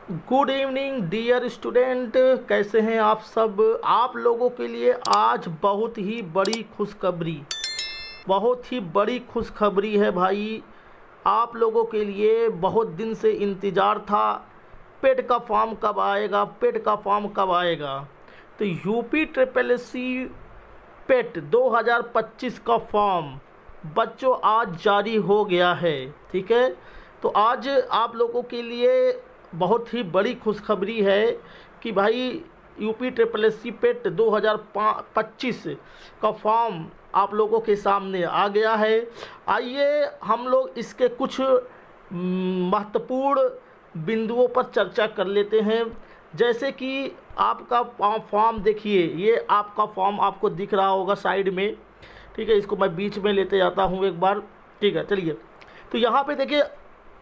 Good evening dear student, कैसे हैं आप सब। आप लोगों के लिए आज बहुत ही बड़ी खुशखबरी है भाई। आप लोगों के लिए बहुत दिन से इंतज़ार था। पेट का फॉर्म कब आएगा, पेट का फॉर्म कब आएगा। तो यूपी ट्रिपल एस सी पेट 2025 का फॉर्म बच्चों आज जारी हो गया है। ठीक है, तो आज आप लोगों के लिए बहुत ही बड़ी खुशखबरी है कि भाई यूपी ट्रिपल एस सी पेट 2025 का फॉर्म आप लोगों के सामने आ गया है। आइए हम लोग इसके कुछ महत्वपूर्ण बिंदुओं पर चर्चा कर लेते हैं। जैसे कि आपका फॉर्म देखिए, ये आपका फॉर्म आपको दिख रहा होगा साइड में। ठीक है, इसको मैं बीच में लेते जाता हूँ एक बार। ठीक है, चलिए। तो यहाँ पे देखिए,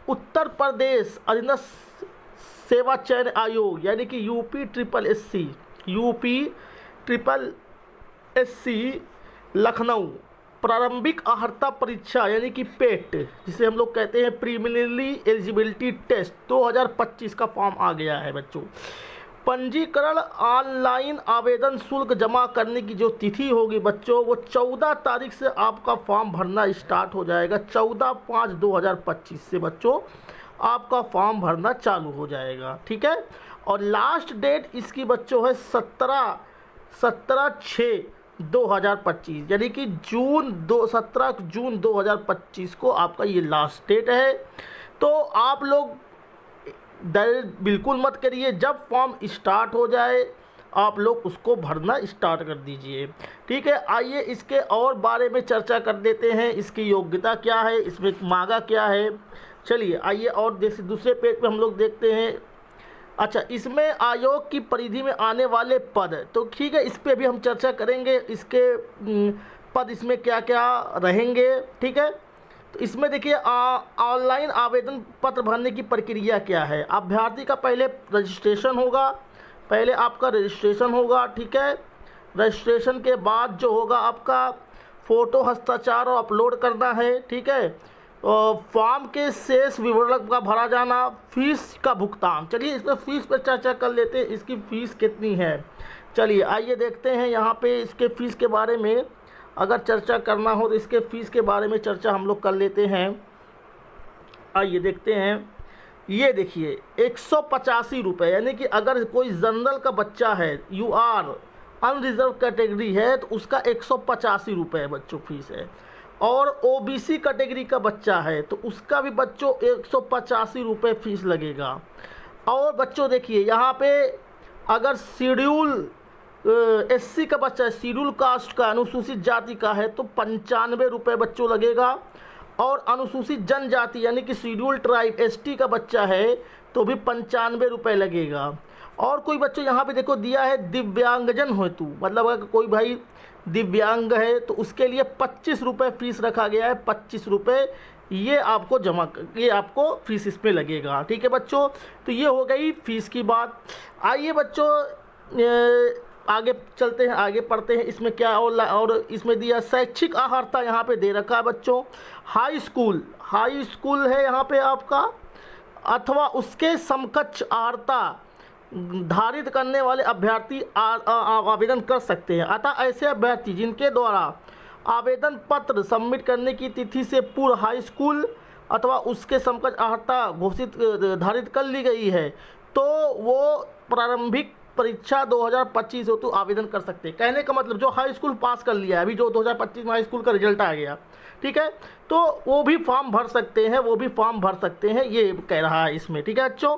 उत्तर प्रदेश अधीनस्थ सेवा चयन आयोग यानी कि UP triple S C Lucknow प्रारंभिक अर्हता परीक्षा यानी कि पेट, जिसे हम लोग कहते हैं प्रीलिमिनरी एलिजिबिलिटी टेस्ट 2025 का फॉर्म आ गया है बच्चों। पंजीकरण ऑनलाइन आवेदन शुल्क जमा करने की जो तिथि होगी बच्चों, वो 14 तारीख से आपका फॉर्म भरना स्टार्ट हो जाएगा। 14/5/2025 से बच्चों आपका फॉर्म भरना चालू हो जाएगा। ठीक है, और लास्ट डेट इसकी बच्चों है 17/6/2025 यानी कि 17 जून 2025 को आपका ये लास्ट डेट है। तो आप लोग बिल्कुल मत करिए, जब फॉर्म स्टार्ट हो जाए आप लोग उसको भरना स्टार्ट कर दीजिए। ठीक है, आइए इसके और बारे में चर्चा कर देते हैं। इसकी योग्यता क्या है, इसमें मांगा क्या है। चलिए आइए और दूसरे पेज पे हम लोग देखते हैं। अच्छा, इसमें आयोग की परिधि में आने वाले पद, तो ठीक है, इस पर भी हम चर्चा करेंगे। इसके पद इसमें क्या क्या रहेंगे। ठीक है, तो इसमें देखिए ऑनलाइन आवेदन पत्र भरने की प्रक्रिया क्या है। अभ्यर्थी का पहले आपका रजिस्ट्रेशन होगा। ठीक है, रजिस्ट्रेशन के बाद जो होगा आपका फ़ोटो हस्ताक्षर और अपलोड करना है। ठीक है, फॉर्म के शेष विवरण का भरा जाना, फीस का भुगतान। चलिए इस पर फीस पर चर्चा कर लेते हैं, इसकी फ़ीस कितनी है। चलिए आइए देखते हैं यहाँ पे इसके फ़ीस के बारे में। अगर चर्चा करना हो तो इसके फ़ीस के बारे में चर्चा हम लोग कर लेते हैं। आइए देखते हैं। ये देखिए 185 रुपये, यानी कि अगर कोई जनरल का बच्चा है, यू आर अनरिजर्व कैटेगरी है, तो उसका 185 रुपये बच्चों फीस है। और ओबीसी कैटेगरी का बच्चा है तो उसका भी बच्चों 185 रुपये फीस लगेगा। और बच्चों देखिए यहाँ पे अगर शेड्यूल एससी का बच्चा है, शेड्यूल कास्ट का, अनुसूचित जाति का है, तो 95 रुपये बच्चों लगेगा। और अनुसूचित जनजाति यानी कि शेड्यूल ट्राइब एसटी का बच्चा है तो भी 95 रुपये लगेगा। और कोई बच्चों यहाँ पे देखो दिया है दिव्यांगजन हेतु, मतलब अगर कोई भाई दिव्यांग है तो उसके लिए 25 रुपये फीस रखा गया है। 25 रुपये ये आपको फीस इस पे लगेगा। ठीक है बच्चों, तो ये हो गई फीस की बात। आइए बच्चों आगे चलते हैं, आगे पढ़ते हैं। इसमें क्या और इसमें दिया शैक्षिक अर्हता यहाँ पे दे रखा है बच्चों। हाई स्कूल है यहाँ पे आपका, अथवा उसके समकक्ष अर्हता धारित करने वाले अभ्यर्थी आवेदन कर सकते हैं। अतः ऐसे अभ्यर्थी जिनके द्वारा आवेदन पत्र सबमिट करने की तिथि से पूर्व हाई स्कूल अथवा उसके समकक्ष अर्हता घोषित धारित कर ली गई है, तो वो प्रारंभिक परीक्षा 2025 हेतु आवेदन कर सकते हैं। कहने का मतलब जो हाई स्कूल पास कर लिया है, अभी जो 2025 में हाई स्कूल का रिजल्ट आ गया, ठीक है, तो वो भी फॉर्म भर सकते हैं, ये कह रहा है इसमें। ठीक है बच्चों,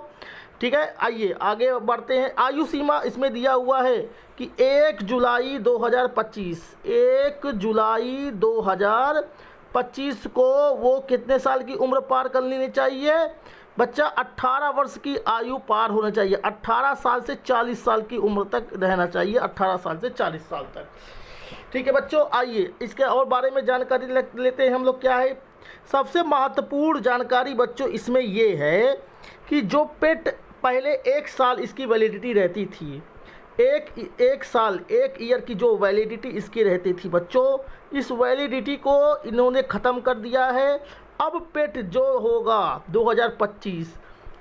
ठीक है, आइए आगे बढ़ते हैं। आयु सीमा इसमें दिया हुआ है कि 1 जुलाई 2025 को वो कितने साल की उम्र पार कर लेनी चाहिए बच्चा, 18 वर्ष की आयु पार होना चाहिए। 18 साल से 40 साल की उम्र तक रहना चाहिए, 18 साल से 40 साल तक। ठीक है बच्चों, आइए इसके और बारे में जानकारी लेते हैं हम लोग। क्या है सबसे महत्वपूर्ण जानकारी बच्चों इसमें ये है कि जो पेट पहले 1 साल इसकी वैलिडिटी रहती थी, एक साल 1 ईयर की जो वैलिडिटी इसकी रहती थी बच्चों, इस वैलिडिटी को इन्होंने ख़त्म कर दिया है। अब पेट जो होगा 2025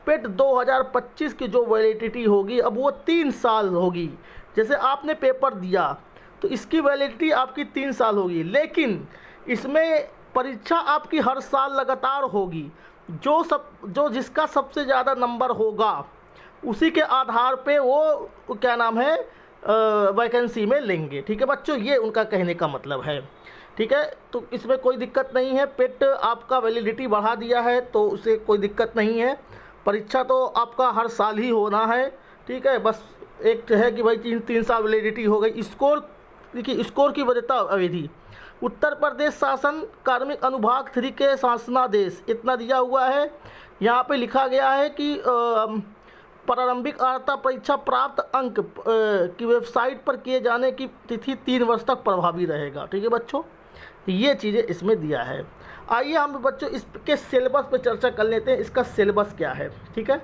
पेट 2025 की जो वैलिडिटी होगी अब वो 3 साल होगी। जैसे आपने पेपर दिया तो इसकी वैलिडिटी आपकी 3 साल होगी, लेकिन इसमें परीक्षा आपकी हर साल लगातार होगी। जो जिसका सबसे ज़्यादा नंबर होगा उसी के आधार पे वो क्या नाम है वैकेंसी में लेंगे। ठीक है बच्चों, ये उनका कहने का मतलब है। ठीक है, तो इसमें कोई दिक्कत नहीं है। पेट आपका वैलिडिटी बढ़ा दिया है तो उसे कोई दिक्कत नहीं है। परीक्षा तो आपका हर साल ही होना है। ठीक है, बस एक है कि भाई 3 साल वैलिडिटी हो गई। स्कोर देखिए, स्कोर की वैधता अवधि उत्तर प्रदेश शासन कार्मिक अनुभाग 3 के शासनादेश इतना दिया हुआ है। यहाँ पे लिखा गया है कि प्रारंभिक अर्हता परीक्षा प्राप्त अंक की वेबसाइट पर किए जाने की तिथि 3 वर्ष तक प्रभावी रहेगा। ठीक है बच्चों, ये चीज़ें इसमें दिया है। आइए हम बच्चों इसके सिलेबस पर चर्चा कर लेते हैं। इसका सिलेबस क्या है। ठीक है,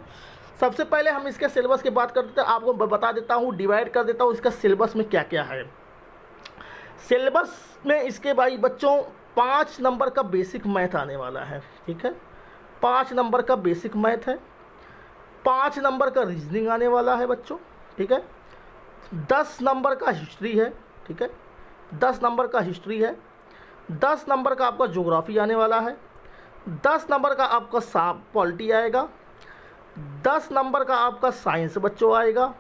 सबसे पहले हम इसके सिलेबस की बात कर देते हैं। आपको बता देता हूँ, डिवाइड कर देता हूँ इसका सिलेबस में क्या क्या है। सिलेबस में इसके भाई बच्चों 5 नंबर का बेसिक मैथ आने वाला है। ठीक है, 5 नंबर का बेसिक मैथ है। 5 नंबर का रीजनिंग आने वाला है बच्चों। ठीक है, 10 नंबर का हिस्ट्री है। ठीक है, 10 नंबर का हिस्ट्री है। 10 नंबर का आपका ज्योग्राफी आने वाला है। 10 नंबर का आपका पॉलिटी आएगा। 10 नंबर का आपका साइंस बच्चों आएगा।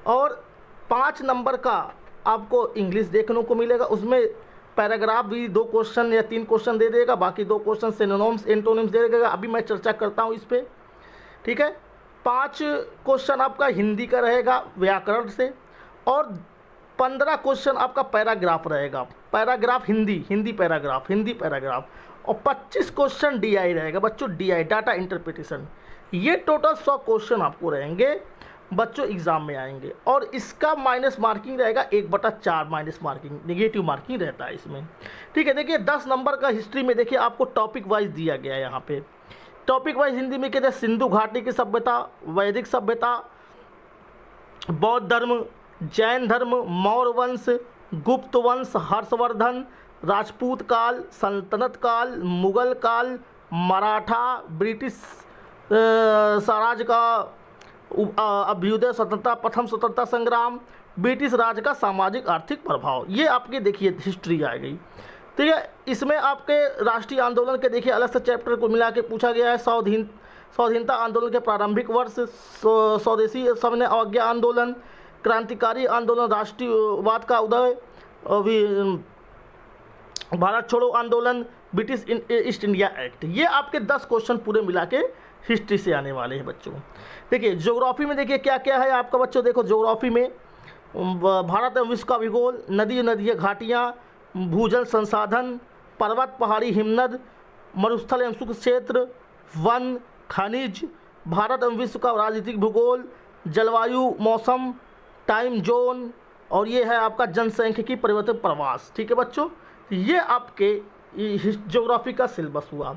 और 5 नंबर का आपको इंग्लिश देखने को मिलेगा। उसमें पैराग्राफ भी 2 क्वेश्चन या 3 क्वेश्चन दे देगा, बाकी 2 क्वेश्चन सिनोनिम्स एंटोनिम्स दे देगा। अभी मैं चर्चा करता हूँ इस पर। ठीक है, 5 क्वेश्चन आपका हिंदी का रहेगा व्याकरण से, और 15 क्वेश्चन आपका पैराग्राफ रहेगा। पैराग्राफ हिंदी पैराग्राफ, और 25 क्वेश्चन डीआई रहेगा बच्चों, डीआई डाटा इंटरप्रिटेशन। ये टोटल 100 क्वेश्चन आपको रहेंगे बच्चों, एग्जाम में आएंगे। और इसका माइनस मार्किंग रहेगा 1/4 माइनस मार्किंग, नेगेटिव मार्किंग रहता है इसमें। ठीक है, देखिए 10 नंबर का हिस्ट्री में देखिए आपको टॉपिक वाइज दिया गया है। यहाँ पे टॉपिक वाइज हिंदी में कहते हैं सिंधु घाटी की सभ्यता, वैदिक सभ्यता, बौद्ध धर्म, जैन धर्म, मौर्य वंश, गुप्त वंश, हर्षवर्धन, राजपूत काल, सल्तनत काल, मुगल काल, मराठा, ब्रिटिश साम्राज्य का अभ्युदय, स्वतंत्रता, प्रथम स्वतंत्रता संग्राम, ब्रिटिश राज का सामाजिक आर्थिक प्रभाव। ये आपके देखिए हिस्ट्री आ गई। ठीक है, इसमें आपके राष्ट्रीय आंदोलन के देखिए अलग से चैप्टर को मिला के पूछा गया है। स्वाधीनता आंदोलन के प्रारंभिक वर्ष, स्वदेशी सविनय अवज्ञा आंदोलन, क्रांतिकारी आंदोलन, राष्ट्रीयवाद का उदय, भारत छोड़ो आंदोलन, ब्रिटिश ईस्ट इंडिया एक्ट। ये आपके 10 क्वेश्चन पूरे मिला के हिस्ट्री से आने वाले हैं बच्चों। देखिए ज्योग्राफी में देखिए क्या क्या है आपका बच्चों। देखो ज्योग्राफी में भारत एवं विश्व का भूगोल, नदियाँ घाटियाँ, भूजल संसाधन, पर्वत पहाड़ी हिमनद, मरुस्थल एवं शुष्क क्षेत्र, वन, खनिज, भारत एवं विश्व का राजनीतिक भूगोल, जलवायु, मौसम, टाइम जोन, और ये है आपका जनसंख्यिकी परिवर्तन प्रवास। ठीक है बच्चों, ये आपके ज्योग्राफी का सिलेबस हुआ।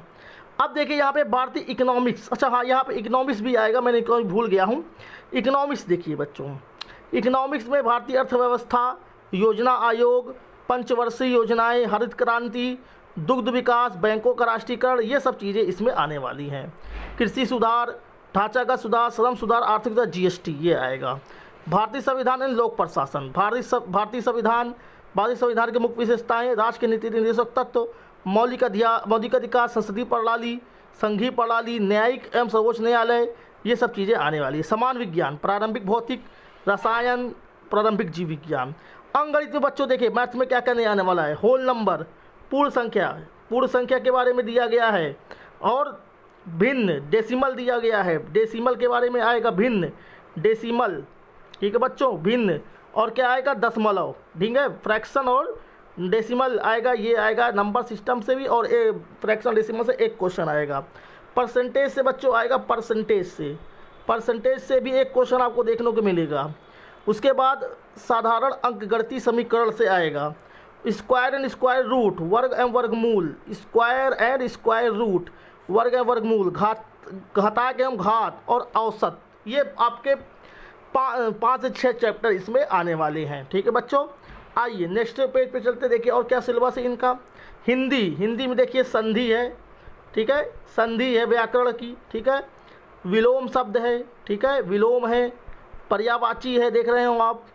अब देखिए यहाँ पे भारतीय इकोनॉमिक्स, अच्छा हाँ यहाँ पे इकोनॉमिक्स भी आएगा, मैंने इकोनॉमिक्स भूल गया हूँ। इकोनॉमिक्स देखिए बच्चों, इकोनॉमिक्स में भारतीय अर्थव्यवस्था, योजना आयोग, पंचवर्षीय योजनाएं, हरित क्रांति, दुग्ध विकास, बैंकों का राष्ट्रीयकरण, ये सब चीज़ें इसमें आने वाली हैं। कृषि सुधार, ढांचागत सुधार, श्रम सुधार, आर्थिक सुधार, जीएसटी ये आएगा। भारतीय संविधान एवं लोक प्रशासन, भारतीय संविधान के मुख्य विशेषताएं, राष्ट्र के नीति निर्देशक तत्व, मौलिक अधिकार, संसदीय प्रणाली, संघीय प्रणाली, न्यायिक एवं सर्वोच्च न्यायालय, ये सब चीज़ें आने वाली है। समान विज्ञान, प्रारंभिक भौतिक, रसायन, प्रारंभिक जीव विज्ञान। अंकगणित में बच्चों देखिए मैथ्स में क्या करने आने वाला है, होल नंबर, पूर्ण संख्या के बारे में दिया गया है, और भिन्न डेसिमल दिया गया है। डेसिमल के बारे में आएगा, भिन्न डेसिमल। ठीक है बच्चों, भिन्न, और क्या आएगा दशमलव। ठीक है, फ्रैक्शन और डेसिमल आएगा, ये आएगा नंबर सिस्टम से भी, और फ्रैक्शन डेसिमल से एक क्वेश्चन आएगा। परसेंटेज से बच्चों आएगा, परसेंटेज से भी एक क्वेश्चन आपको देखने को मिलेगा। उसके बाद साधारण अंकगणितीय समीकरण से आएगा। स्क्वायर एंड स्क्वायर रूट, वर्ग एवं वर्गमूल, स्क्वायर एंड स्क्वायर रूट, वर्ग एवं वर्गमूल, घातांक एवं घात, और औसत। ये आपके 5 से 6 चैप्टर इसमें आने वाले हैं। ठीक है बच्चों, आइए नेक्स्ट पेज पे चलते, देखिए और क्या सिलेबस है इनका। हिंदी में देखिए संधि है। ठीक है, संधि है व्याकरण की। ठीक है, विलोम शब्द है, ठीक है, विलोम है, पर्यायवाची है, देख रहे हो आप,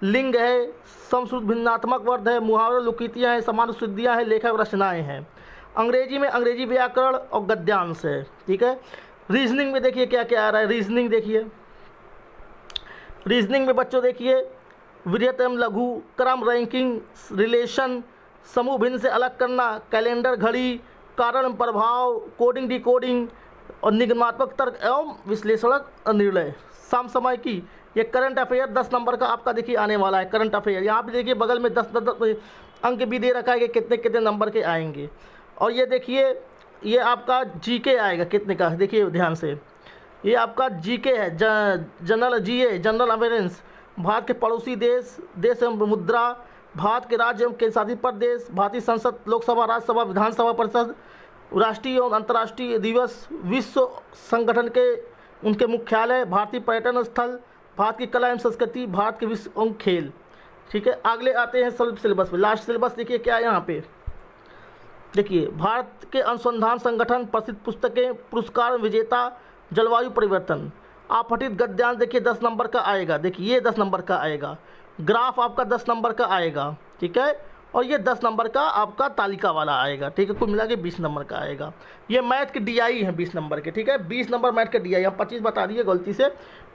लिंग है, समश्रुत भिन्नात्मक वर्ड है, मुहावरे, लुकीतियाँ हैं, समान शुद्धियाँ हैं, लेखक रचनाएँ हैं। अंग्रेजी में अंग्रेजी व्याकरण और गद्यांश है, ठीक है। रीजनिंग में देखिए क्या क्या आ रहा है, रीजनिंग देखिए, रीजनिंग में बच्चों देखिए वृहत एवं लघु, क्रम, रैंकिंग, रिलेशन, समूह भिन्न से अलग करना, कैलेंडर, घड़ी, कारण प्रभाव, कोडिंग डिकोडिंग और निगमात्मक तर्क एवं विश्लेषणात्मक निर्णय। समसामय की ये करंट अफेयर 10 नंबर का आपका देखिए आने वाला है। करंट अफेयर यहाँ पे देखिए बगल में 10 अंक भी दे रखा है कि कितने कितने नंबर के आएंगे। और ये देखिए ये आपका जीके आएगा कितने का, देखिए ध्यान से, ये आपका जीके है, जनरल जीए, जनरल अवेयरनेस, भारत के पड़ोसी देश, देश एवं मुद्रा, भारत के राज्य एवं केंद्र शासित प्रदेश, भारतीय संसद, लोकसभा, राज्यसभा, विधानसभा परिषद, राष्ट्रीय और अंतर्राष्ट्रीय दिवस, विश्व संगठन के उनके मुख्यालय, भारतीय पर्यटन स्थल, भारत की कला एवं संस्कृति, भारत के विश्व एवं खेल, ठीक है। अगले आते हैं सिलेबस में, लास्ट सिलेबस देखिए क्या है यहाँ पे, देखिए भारत के अनुसंधान संगठन, प्रसिद्ध पुस्तकें, पुरस्कार विजेता, जलवायु परिवर्तन, आपठित गद्यांश देखिए 10 नंबर का आएगा, देखिए ये 10 नंबर का आएगा, ग्राफ आपका 10 नंबर का आएगा, ठीक है। और ये 10 नंबर का आपका तालिका वाला आएगा, ठीक है, कुल मिला के 20 नंबर का आएगा। ये मैथ के डीआई है 20 नंबर के, ठीक है, 20 नंबर मैथ का डीआई, हम 25 बता दिए गलती से,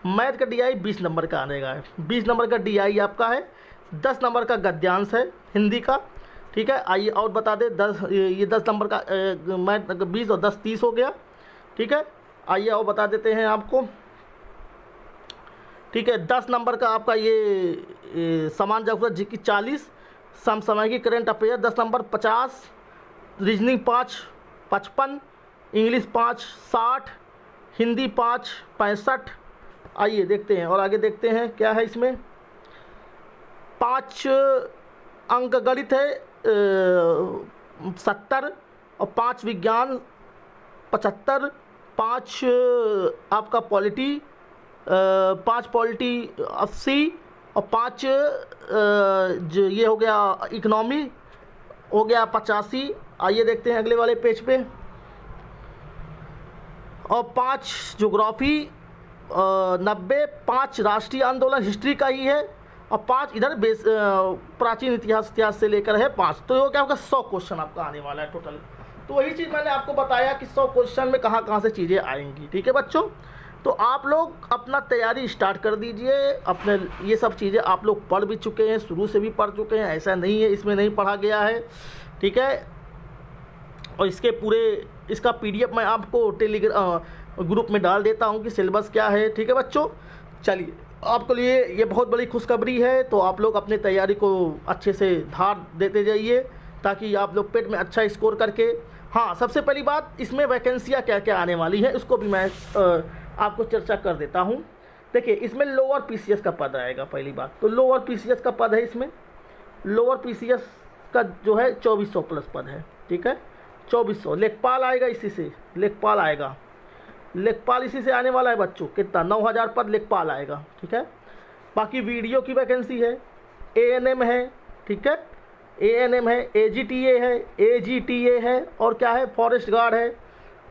मैथ का डीआई 20 नंबर का आएगा, 20 नंबर का डीआई आपका है, 10 नंबर का गद्यांश है हिंदी का, ठीक है। आइए और बता दें, 10 नंबर का मैथ 20 और 10 30 हो गया, ठीक है। आइए और बता देते हैं आपको, ठीक है। 10 नंबर का आपका ये समान जागरूकता जी की 40, समसामयिक current affair 10 number 50, reasoning 5 55, English 5 60, Hindi 5 65। आइए देखते हैं और आगे देखते हैं क्या है इसमें। 5 अंक गणित है 70 और 5 विज्ञान 75, 5 आपका पॉलिटी 5 पॉलिटी 80 और 5 जो ये हो गया इकनॉमी हो गया 85। आइए देखते हैं अगले वाले पेज पे, और 5 ज्योग्राफी 90, 5 राष्ट्रीय आंदोलन हिस्ट्री का ही है, और 5 इधर प्राचीन इतिहास से लेकर है 5। तो ये क्या आपका 100 क्वेश्चन आपका आने वाला है टोटल। तो वही चीज़ मैंने आपको बताया कि 100 क्वेश्चन में कहाँ कहाँ से चीज़ें आएंगी, ठीक है बच्चों। तो आप लोग अपना तैयारी स्टार्ट कर दीजिए, अपने ये सब चीज़ें आप लोग पढ़ भी चुके हैं, शुरू से भी पढ़ चुके हैं, ऐसा नहीं है इसमें नहीं पढ़ा गया है, ठीक है। और इसके पूरे इसका PDF मैं आपको टेलीग्राम ग्रुप में डाल देता हूँ कि सिलेबस क्या है, ठीक है बच्चों। चलिए आपके लिए ये बहुत बड़ी खुशखबरी है, तो आप लोग अपनी तैयारी को अच्छे से धार देते जाइए ताकि आप लोग पेट में अच्छा स्कोर करके, हाँ सबसे पहली बात इसमें वैकेंसियाँ क्या क्या आने वाली हैं उसको भी मैं आपको चर्चा कर देता हूँ। देखिए इसमें लोअर PCS का पद आएगा, पहली बात तो लोअर PCS का पद है, इसमें लोअर PCS का जो है 2400 प्लस पद है, ठीक है 2400। लेखपाल आएगा इसी से, लेखपाल आएगा, लेखपाल इसी से आने वाला है बच्चों, कितना 9000 पद लेखपाल आएगा, ठीक है। बाकी वीडियो की वैकेंसी है, ANM है, ठीक है ANM है, AGTA है, AGTA है, और क्या है फॉरेस्ट गार्ड है,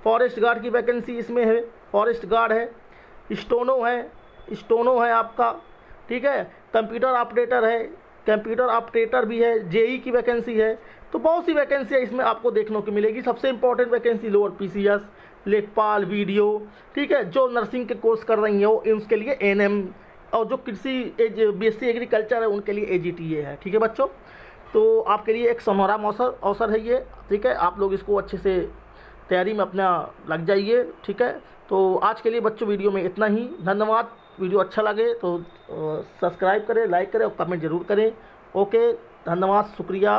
फॉरेस्ट गार्ड की वैकेंसी इसमें है, फॉरेस्ट गार्ड है, स्टोनो है आपका, ठीक है। कंप्यूटर ऑपरेटर है, कंप्यूटर ऑपरेटर भी है, JE की वैकेंसी है। तो बहुत सी वैकेंसियाँ इसमें आपको देखने को मिलेगी। सबसे इंपॉर्टेंट वैकेंसी लोअर PCS, लेखपाल, वीडियो, ठीक है। जो नर्सिंग के कोर्स कर रही हैं वो उसके लिए ANM, और जो कृषि BSc एग्रीकल्चर है उनके लिए AGTA है, ठीक है बच्चों। तो आपके लिए एक सुनहरा अवसर है ये, ठीक है। आप लोग इसको अच्छे से तैयारी में अपना लग जाइए, ठीक है। तो आज के लिए बच्चों वीडियो में इतना ही, धन्यवाद। वीडियो अच्छा लगे तो सब्सक्राइब करें, लाइक करें और कमेंट ज़रूर करें। ओके, धन्यवाद, शुक्रिया।